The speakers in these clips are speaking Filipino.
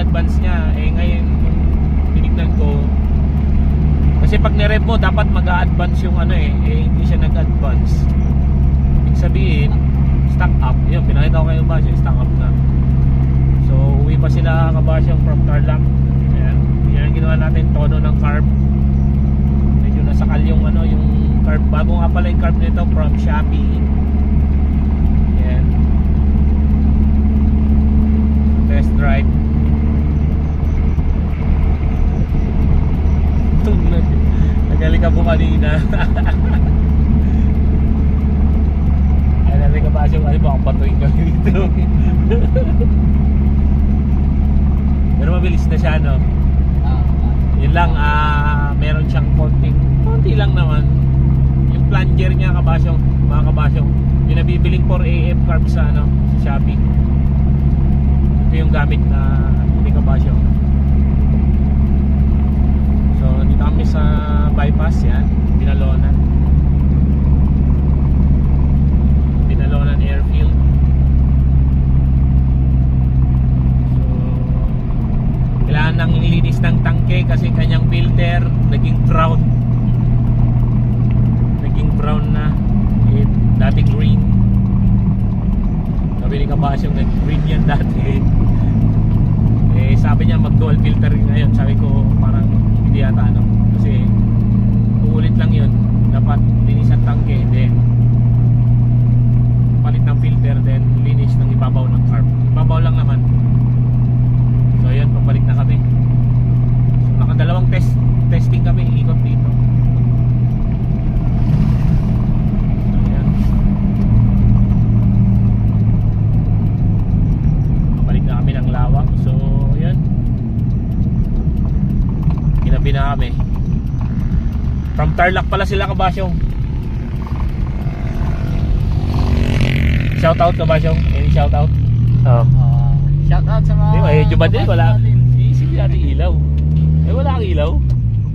advance niya. Eh ngayon kung tinignan ko, kasi pag ni-rev mo dapat mag-a-advance yung ano eh hindi siya nag-advance. Ibig sabihin stock up. Yun, pinakita ko kayo ba siya, stock up na. So uwi pa sila kabasyong from Tarlac. Ayan, yan ginawa natin, tono ng carb. Medyo nasakal yung ano, yung carb. Bago nga pala yung carb nito from Shopee. Ayan, test drive. Nagaling ka po kanina. Ay, natin ka ba siya kasi baka patuin kami dito. Pero mabilis na siya, no? Yun lang, meron siyang konti lang naman. Yung plunger niya, mga kabasyong, pinabibiling 4 AM carb sa ano, sa Shopee. Ito yung gamit na hindi kabasyong. So dito kami sa bypass, yan, Binalonan Airfield. So kailangan nang ilinis ng tangke kasi kanyang filter naging brown na, dati green. Sabi ni Kabasyong nag-green yan dati. Eh sabi niya mag dual filter ngayon. Sabi ko parang hindi yata ano, kasi uulit lang yun, dapat linis ang tangke, then palit ng filter, then linis ng ibabaw ng carb. Ibabaw lang naman. So yun, pabalik na kami. So nakadalawang testing kami, ikot dito. So yan, pabalik na kami ng Lawak. So yan, ginabi na kami. From Tarlac pala sila kabasyong. Shoutout kabasyong. Any shoutout? Oh. Shoutout sa mga... Di ba, medyo ba din? Wala. Iisip natin ilaw. Eh wala kang ilaw.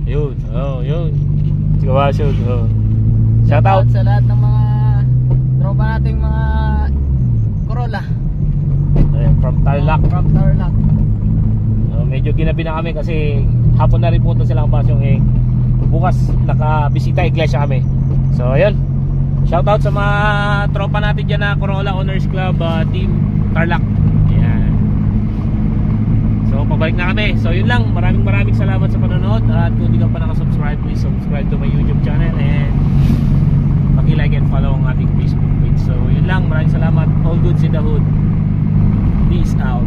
Ayun. Oh, yun. Si kabasyong. Oh. Shoutout sa lahat ng mga tropa nating mga Corolla. Ayan, from Tarlac. From Tarlac. Medyo ginabi na kami kasi hapon na rin punta sila kabasyong eh. Bukas nakabisita iglesia kami. So ayun, shoutout sa mga tropa natin dyan na Corolla Owners Club, Team Tarlac. Ayan. So pabalik na kami. So yun lang, maraming salamat sa panonood. At kung hindi ka pa nakasubscribe, please subscribe to my YouTube channel. And paki-like and follow ang ating Facebook page. So yun lang, maraming salamat. All goods in the hood. Peace out.